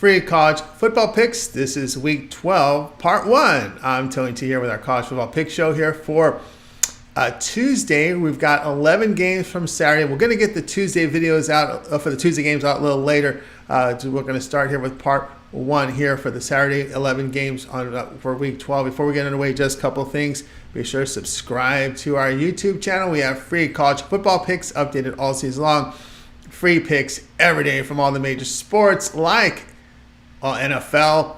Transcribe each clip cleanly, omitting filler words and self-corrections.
Free college football picks. This is week 12, part 1. I'm Tony T here with our college football pick show here for Tuesday. We've got 11 games from Saturday. We're going to get the Tuesday videos out for the Tuesday games out a little later. We're going to start here with part 1 here for the Saturday 11 games for week 12. Before we get underway, just a couple things. Be sure to subscribe to our YouTube channel. We have free college football picks updated all season long. Free picks every day from all the major sports like NFL,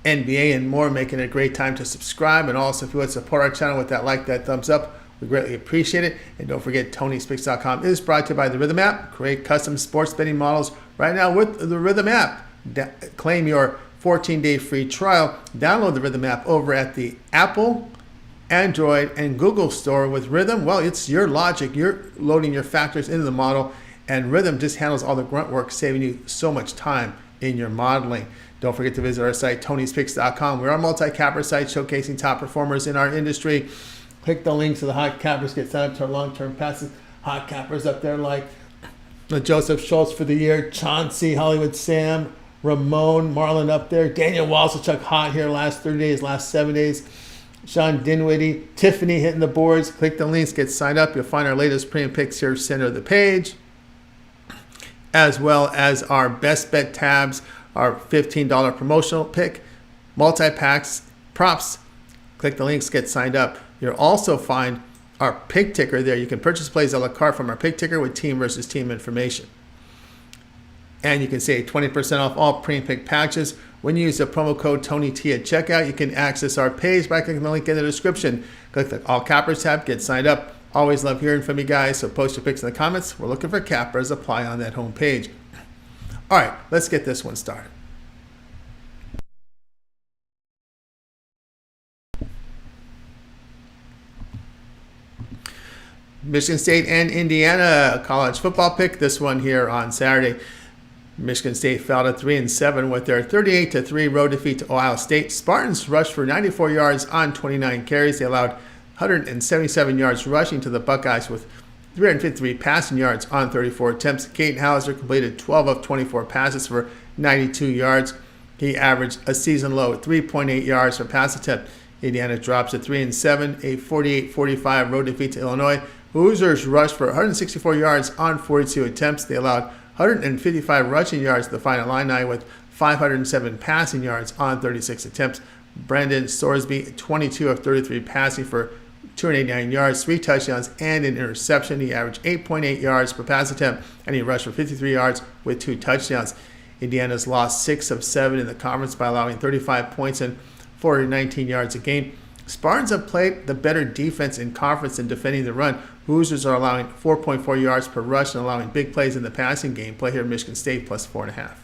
NBA, and more, making it a great time to subscribe. And also, if you want to support our channel with that like, that thumbs up, we greatly appreciate it. And don't forget, Tony'sPicks.com is brought to you by the Rhythm app. Create custom sports betting models right now with the Rhythm app. Claim your 14-day free trial. Download the Rhythm app over at the Apple, Android, and Google store. With Rhythm, well, it's your logic. You're loading your factors into the model, and Rhythm just handles all the grunt work, saving you so much time in your modeling. Don't forget to visit our site, Tony'sPicks.com. We're a multi-capper site showcasing top performers in our industry. Click the links to the hot cappers, get signed up to our long-term passes. Hot cappers up there like Joseph Schultz for the year, Chauncey, Hollywood Sam, Ramon, Marlon up there, Daniel Walsachuk hot here last 30 days, last 7 days. Sean Dinwiddie, Tiffany hitting the boards. Click the links, get signed up. You'll find our latest premium picks here center of the page, as well as our best bet tabs, our $15 promotional pick, multi-packs, props. Click the links, get signed up. You'll also find our pick ticker there. You can purchase plays a la carte from our pick ticker with team versus team information. And you can save 20% off all premium pick packages when you use the promo code TonyT at checkout. You can access our page by clicking the link in the description. Click the All Cappers tab, get signed up. Always love hearing from you guys, so post your picks in the comments. We're looking for cappers. Apply on that home page. All right, let's get this one started. Michigan State and Indiana college football pick. This one here on Saturday. Michigan State fell to 3-7 with their 38-3 road defeat to Ohio State. Spartans rushed for 94 yards on 29 carries. They allowed 177 yards rushing to the Buckeyes with 353 passing yards on 34 attempts. Caden Hauser completed 12 of 24 passes for 92 yards. He averaged a season low at 3.8 yards per pass attempt. Indiana drops to 3-7, a 48-45 road defeat to Illinois. Hoosiers rushed for 164 yards on 42 attempts. They allowed 155 rushing yards to the final Illini with 507 passing yards on 36 attempts. Brandon Sorsby, 22 of 33 passing for 289 yards, 3 touchdowns, and an interception. He averaged 8.8 yards per pass attempt, and he rushed for 53 yards with 2 touchdowns. Indiana's lost 6 of 7 in the conference by allowing 35 points and 419 yards a game. Spartans have played the better defense in conference in defending the run. Hoosiers are allowing 4.4 yards per rush and allowing big plays in the passing game. Play here Michigan State plus 4.5.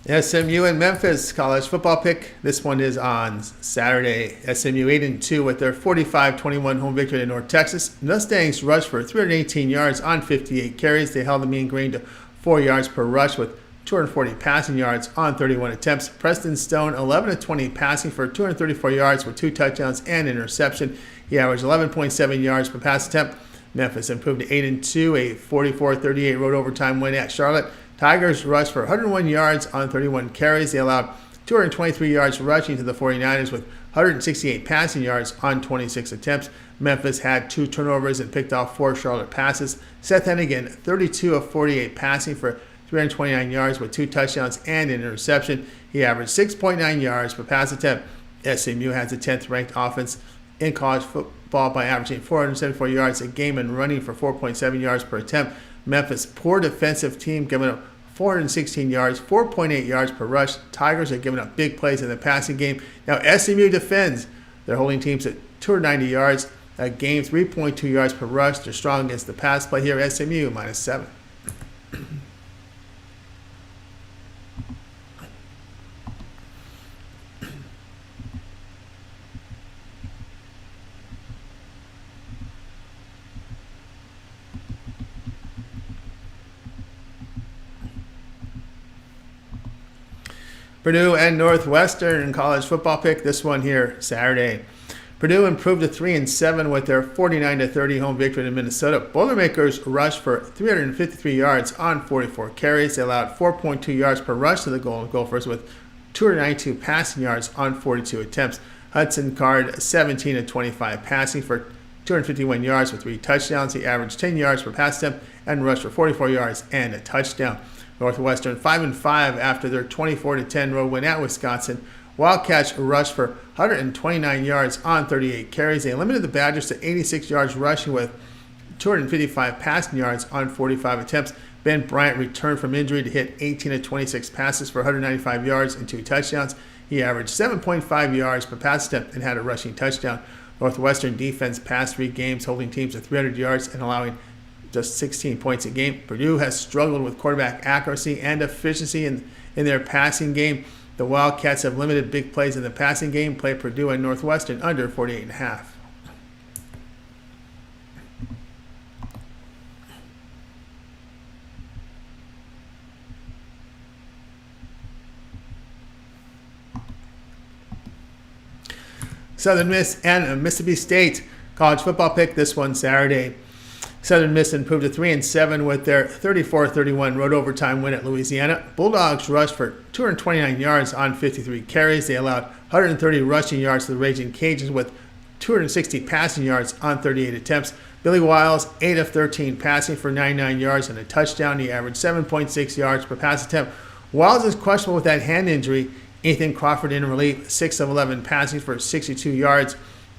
SMU and Memphis college football pick. This one is on Saturday. SMU 8-2 with their 45-21 home victory in North Texas. Mustangs rushed for 318 yards on 58 carries. They held the mean green to 4 yards per rush with 240 passing yards on 31 attempts. Preston Stone 11-20 passing for 234 yards with 2 touchdowns and an interception. He averaged 11.7 yards per pass attempt. Memphis improved to 8-2, a 44-38 road overtime win at Charlotte. Tigers rushed for 101 yards on 31 carries. They allowed 223 yards rushing to the 49ers with 168 passing yards on 26 attempts. Memphis had 2 turnovers and picked off 4 Charlotte passes. Seth Hennigan, 32 of 48 passing for 329 yards with 2 touchdowns and an interception. He averaged 6.9 yards per pass attempt. SMU has the 10th ranked offense in college football by averaging 474 yards a game and running for 4.7 yards per attempt. Memphis, poor defensive team, giving up 416 yards, 4.8 yards per rush. Tigers are giving up big plays in the passing game. Now SMU defends. They're holding teams at 290 yards a game, 3.2 yards per rush. They're strong against the pass play here. SMU -7. Purdue and Northwestern in college football pick. This one here Saturday. Purdue improved to 3-7 with their 49-30 home victory in Minnesota. Boilermakers rushed for 353 yards on 44 carries. They allowed 4.2 yards per rush to the Golden Gophers with 292 passing yards on 42 attempts. Hudson Card 17-25 passing for 251 yards with 3 touchdowns. He averaged 10 yards per pass attempt and rushed for 44 yards and a touchdown. Northwestern 5-5 after their 24-10 road win at Wisconsin. Wildcats rushed for 129 yards on 38 carries. They limited the Badgers to 86 yards rushing with 255 passing yards on 45 attempts. Ben Bryant returned from injury to hit 18-26 passes for 195 yards and 2 touchdowns. He averaged 7.5 yards per pass attempt and had a rushing touchdown. Northwestern defense passed 3 games, holding teams to 300 yards and allowing just 16 points a game. Purdue has struggled with quarterback accuracy and efficiency in their passing game. The Wildcats have limited big plays in the passing game, play Purdue and Northwestern under 48.5. Southern Miss and Mississippi State college football pick. This one Saturday. Southern Miss improved to 3-7 with their 34-31 road overtime win at Louisiana. Bulldogs rushed for 229 yards on 53 carries. They allowed 130 rushing yards to the Raging Cajuns with 260 passing yards on 38 attempts. Billy Wiles, 8 of 13 passing for 99 yards and a touchdown. He averaged 7.6 yards per pass attempt. Wiles is questionable with that hand injury. Ethan Crawford in relief, 6 of 11 passing for 62 yards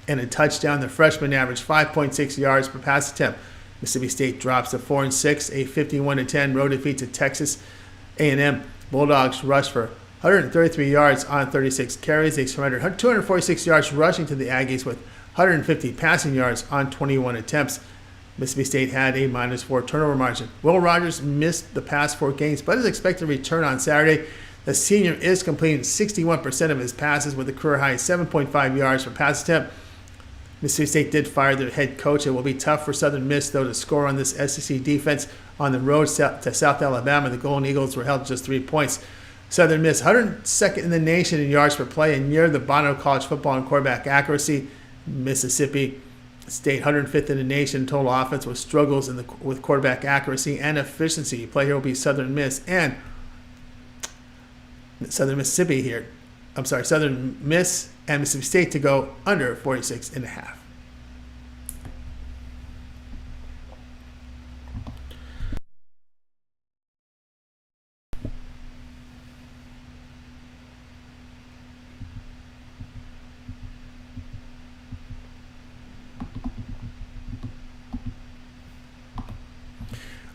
and a touchdown. The freshman averaged 5.6 yards per pass attempt. Mississippi State drops to 4-6, a 51-10 road defeat to Texas A&M. Bulldogs rushed for 133 yards on 36 carries. They surrendered 246 yards rushing to the Aggies with 150 passing yards on 21 attempts. Mississippi State had a -4 turnover margin. Will Rogers missed the past 4 games, but is expected to return on Saturday. The senior is completing 61% of his passes with a career-high 7.5 yards per pass attempt. Mississippi State did fire their head coach. It will be tough for Southern Miss, though, to score on this SEC defense on the road to South Alabama. The Golden Eagles were held to just 3 points. Southern Miss, 102nd in the nation in yards per play and near the bottom of college football in quarterback accuracy. Mississippi State, 105th in the nation in total offense with struggles with quarterback accuracy and efficiency. Play here will be Southern Miss and Southern Mississippi here. Southern Miss and Mississippi State to go under 46.5.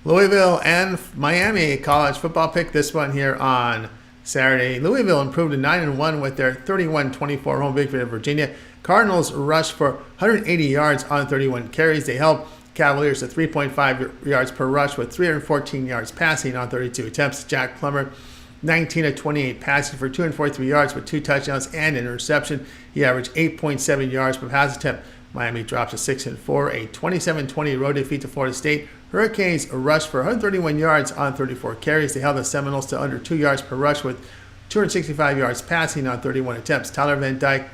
Louisville and Miami college football pick. This one here on Saturday. Louisville improved to 9-1 with their 31-24 home victory at Virginia. Cardinals rushed for 180 yards on 31 carries. They held Cavaliers to 3.5 yards per rush with 314 yards passing on 32 attempts. Jack Plummer, 19 of 28 passing for 243 yards with 2 touchdowns and an interception. He averaged 8.7 yards per pass attempt. Miami drops to 6-4, a 27-20 road defeat to Florida State. Hurricanes rushed for 131 yards on 34 carries. They held the Seminoles to under 2 yards per rush with 265 yards passing on 31 attempts. Tyler Van Dyke,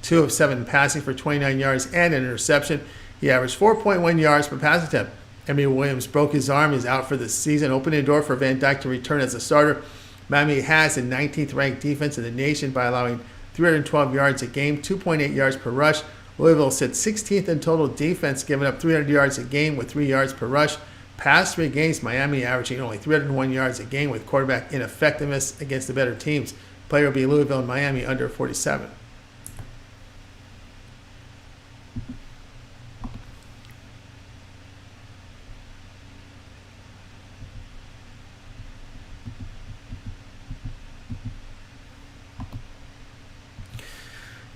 2 of 7 passing for 29 yards and an interception. He averaged 4.1 yards per pass attempt. Emory Williams broke his arm, is out for the season, opening the door for Van Dyke to return as a starter. Miami has the 19th ranked defense in the nation by allowing 312 yards a game, 2.8 yards per rush. Louisville sits 16th in total defense, giving up 300 yards a game with 3 yards per rush. Past 3 games, Miami averaging only 301 yards a game with quarterback ineffectiveness against the better teams. Player will be Louisville and Miami under 47.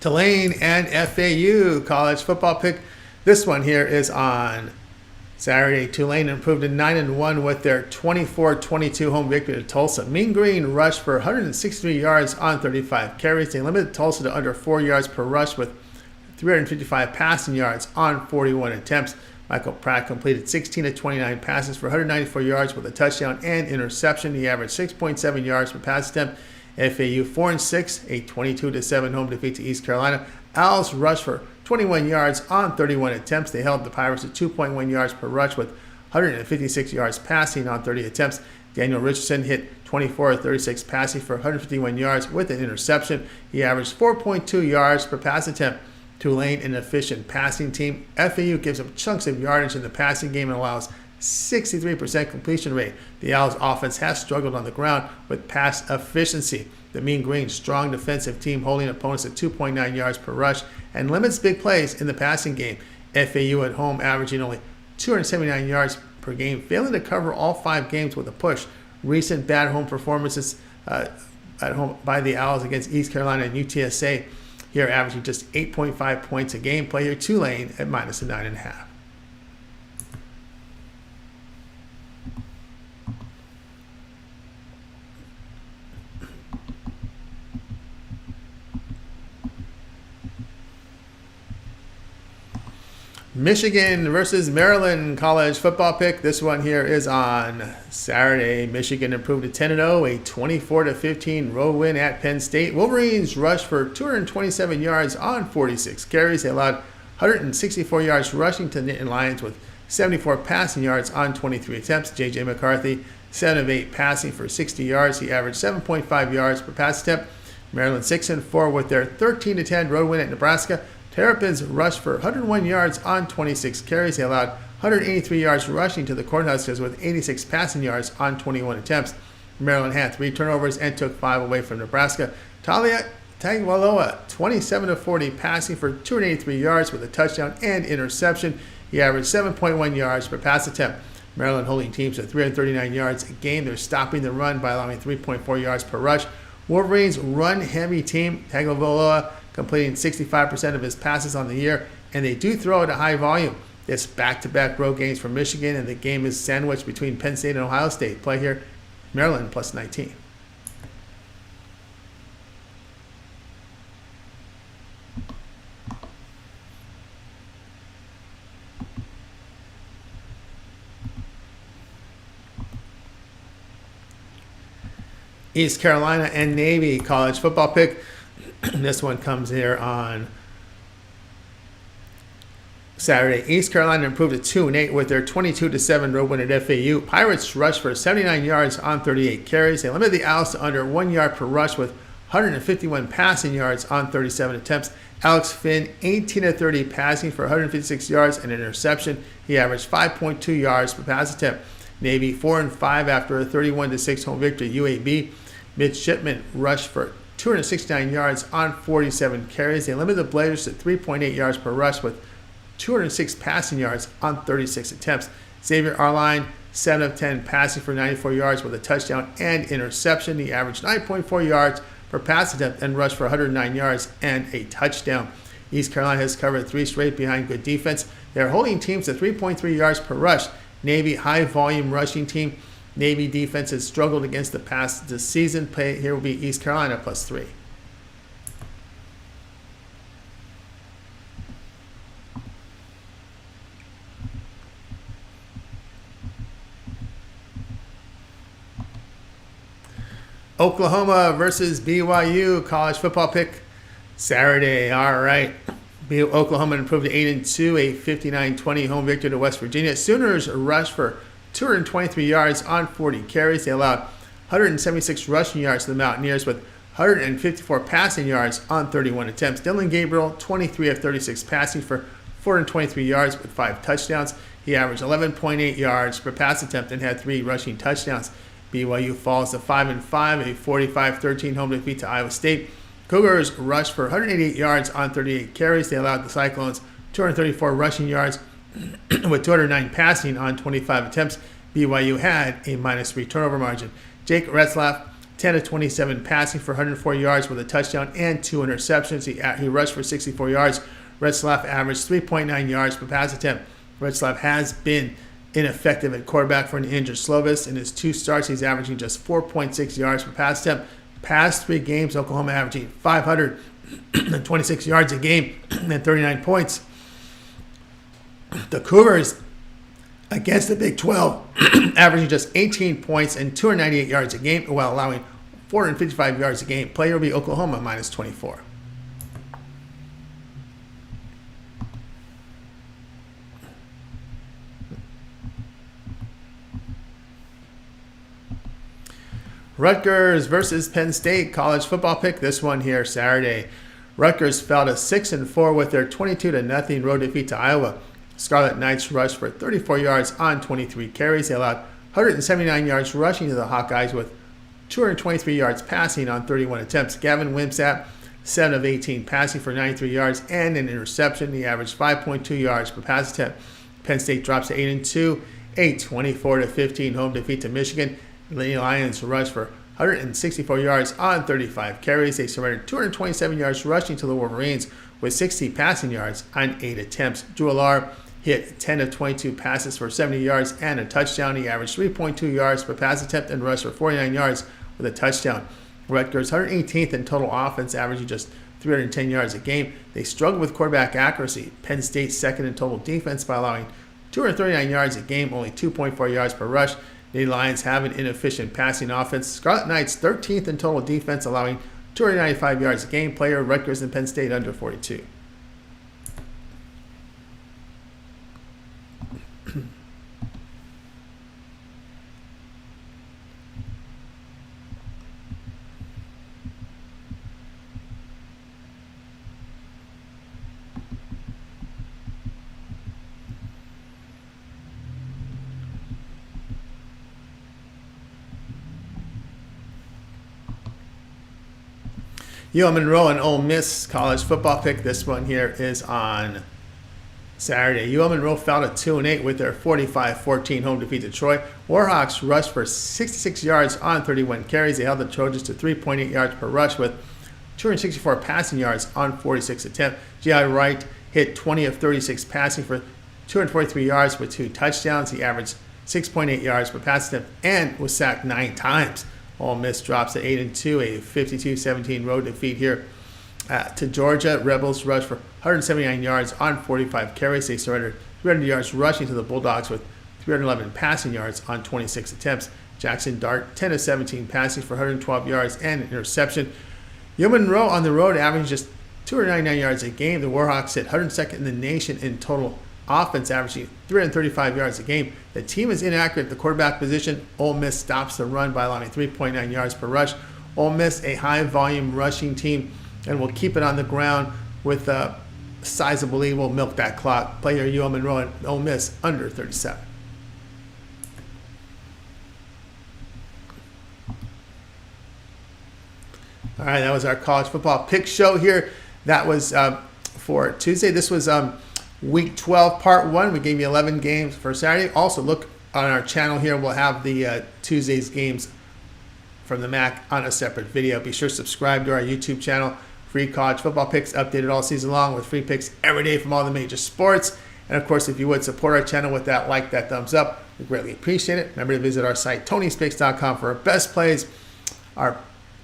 Tulane and FAU college football pick. This one here is on Saturday. Tulane improved to 9-1 with their 24-22 home victory at Tulsa. Mean Green rushed for 163 yards on 35 carries. They limited Tulsa to under 4 yards per rush with 355 passing yards on 41 attempts. Michael Pratt completed 16 of 29 passes for 194 yards with a touchdown and interception. He averaged 6.7 yards per pass attempt FAU 4-6, a 22-7 home defeat to East Carolina. Owls rushed for 21 yards on 31 attempts. They held the Pirates to 2.1 yards per rush with 156 yards passing on 30 attempts. Daniel Richardson hit 24 of 36 passing for 151 yards with an interception. He averaged 4.2 yards per pass attempt. Tulane, an efficient passing team. FAU gives up chunks of yardage in the passing game and allows 63% completion rate. The Owls' offense has struggled on the ground with pass efficiency. The Mean Green, strong defensive team, holding opponents at 2.9 yards per rush and limits big plays in the passing game. FAU at home averaging only 279 yards per game, failing to cover all 5 games with a push. Recent bad home performances at home by the Owls against East Carolina and UTSA here averaging just 8.5 points a game. Play here Tulane at minus a 9.5. Michigan versus Maryland college football pick. This one here is on Saturday. Michigan improved to 10-0, a 24-15 road win at Penn State. Wolverines rushed for 227 yards on 46 carries. They allowed 164 yards rushing to the Nittany Lions with 74 passing yards on 23 attempts. J.J. McCarthy, 7 of 8 passing for 60 yards. He averaged 7.5 yards per pass attempt. Maryland 6-4 with their 13-10 road win at Nebraska. Terrapins rushed for 101 yards on 26 carries. They allowed 183 yards rushing to the Cornhuskers with 86 passing yards on 21 attempts. Maryland had 3 turnovers and took 5 away from Nebraska. Tagovailoa, 27-40 passing for 283 yards with a touchdown and interception. He averaged 7.1 yards per pass attempt. Maryland holding teams at 339 yards a game. They're stopping the run by allowing 3.4 yards per rush. Wolverines run-heavy team. Tagovailoa completing 65% of his passes on the year, and they do throw at a high volume. It's back-to-back road games for Michigan, and the game is sandwiched between Penn State and Ohio State. Play here, Maryland plus 19. East Carolina and Navy college football pick. This one comes here on Saturday. East Carolina improved to 2-8 with their 22-7 road win at FAU. Pirates rushed for 79 yards on 38 carries. They limited the Owls to under 1 yard per rush with 151 passing yards on 37 attempts. Alex Finn, 18-30 passing for 156 yards and an interception. He averaged 5.2 yards per pass attempt. Navy 4-5 after a 31-6 home victory at UAB. Midshipmen rushed for 269 yards on 47 carries. They limited the Blazers to 3.8 yards per rush with 206 passing yards on 36 attempts. Xavier Arline, 7 of 10 passing for 94 yards with a touchdown and interception. He averaged 9.4 yards per pass attempt and rushed for 109 yards and a touchdown. East Carolina has covered 3 straight behind good defense. They're holding teams to 3.3 yards per rush. Navy, high-volume rushing team. Navy defense has struggled against the pass this season. Play here will be East Carolina plus 3. Oklahoma versus BYU college football pick Saturday. All right. Oklahoma improved to 8-2, a 59-20 home victory to West Virginia. Sooners rushed for 223 yards on 40 carries. They allowed 176 rushing yards to the Mountaineers with 154 passing yards on 31 attempts. Dylan Gabriel, 23 of 36 passing for 423 yards with 5 touchdowns. He averaged 11.8 yards per pass attempt and had 3 rushing touchdowns. BYU falls to 5-5, a 45-13 home defeat to Iowa State. Cougars rushed for 188 yards on 38 carries. They allowed the Cyclones 234 rushing yards with 209 passing on 25 attempts. BYU had a -3 turnover margin. Jake Retzlaff, 10 of 27 passing for 104 yards with a touchdown and 2 interceptions. He rushed for 64 yards. Retzlaff averaged 3.9 yards per pass attempt. Retzlaff has been ineffective at quarterback for an injured Slovis. In his 2 starts, he's averaging just 4.6 yards per pass attempt. Past 3 games, Oklahoma averaging 526 yards a game and 39 points. The Cougars against the Big 12, averaging just 18 points and 298 yards a game while allowing 455 yards a game. Player will be Oklahoma, minus 24. Rutgers versus Penn State college football pick. This one here Saturday. Rutgers fell to 6-4 with their 22-0 road defeat to Iowa. Scarlet Knights rushed for 34 yards on 23 carries. They allowed 179 yards rushing to the Hawkeyes with 223 yards passing on 31 attempts. Gavin Wimsatt, 7 of 18 passing for 93 yards and an interception. He averaged 5.2 yards per pass attempt. Penn State drops to 8-2, a 24-15 home defeat to Michigan. The Lions rushed for 164 yards on 35 carries. They surrendered 227 yards rushing to the Wolverines with 60 passing yards on 8 attempts. Drew Allar hit 10 of 22 passes for 70 yards and a touchdown. He averaged 3.2 yards per pass attempt and rushed for 49 yards with a touchdown. Rutgers 118th in total offense, averaging just 310 yards a game. They struggled with quarterback accuracy. Penn State second in total defense by allowing 239 yards a game, only 2.4 yards per rush. The Lions have an inefficient passing offense. Scarlet Knights 13th in total defense, allowing 295 yards a game. Player Rutgers and Penn State under 42. Monroe and Ole Miss college football pick. This one here is on Saturday. Monroe fell to 2-8 with their 45-14 home defeat to Troy. Warhawks rushed for 66 yards on 31 carries. They held the Trojans to 3.8 yards per rush with 264 passing yards on 46 attempts. G.I. Wright hit 20 of 36 passing for 243 yards with 2 touchdowns. He averaged 6.8 yards per pass attempt and was sacked 9 times. Ole Miss drops to 8-2, a 52-17 road defeat here to Georgia. Rebels rushed for 179 yards on 45 carries. They surrendered 300 yards rushing to the Bulldogs with 311 passing yards on 26 attempts. Jackson Dart, 10 of 17 passing for 112 yards and an interception. Monroe on the road averaging just 299 yards a game. The Warhawks hit 102nd in the nation in total offense, averaging 335 yards a game. The team is inaccurate at the quarterback position. Ole Miss stops the run by allowing 3.9 yards per rush. Ole Miss, a high-volume rushing team, and will keep it on the ground with a sizable lead. Will milk that clock. Player Monroe and Ole Miss under 37. All right, that was our college football pick show here. That was for Tuesday. This was Week 12, Part 1. We gave you 11 games for Saturday. Also, look on our channel here. We'll have the Tuesday's games from the MAC on a separate video. Be sure to subscribe to our YouTube channel. Free college football picks updated all season long with free picks every day from all the major sports. And, of course, if you would support our channel with that like, that thumbs up, we greatly appreciate it. Remember to visit our site, Tony'sPicks.com, for our best plays. Our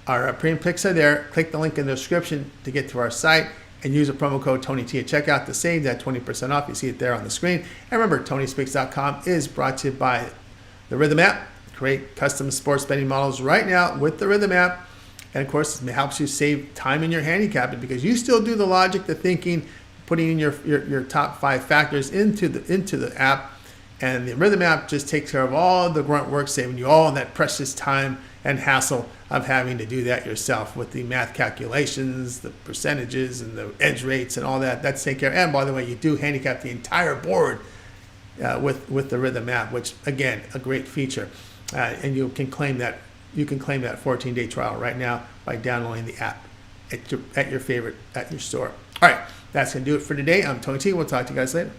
premium picks are there. Click the link in the description to get to our site. And use a promo code TonyT at checkout to save that 20% off. You see it there on the screen. And remember, Tony'sPicks.com is brought to you by the Rhythm app. Create custom sports betting models right now with the Rhythm app. And, of course, it helps you save time in your handicapping because you still do the logic, the thinking, putting in your top 5 factors into the app. And the Rhythm app just takes care of all the grunt work, saving you all that precious time and hassle of having to do that yourself with the math calculations, the percentages, and the edge rates and all that. That's taken care of. And by the way, you do handicap the entire board with the Rhythm app, which again, a great feature. And you can claim that 14-day trial right now by downloading the app at your store. All right, that's gonna do it for today. I'm Tony T. We'll talk to you guys later.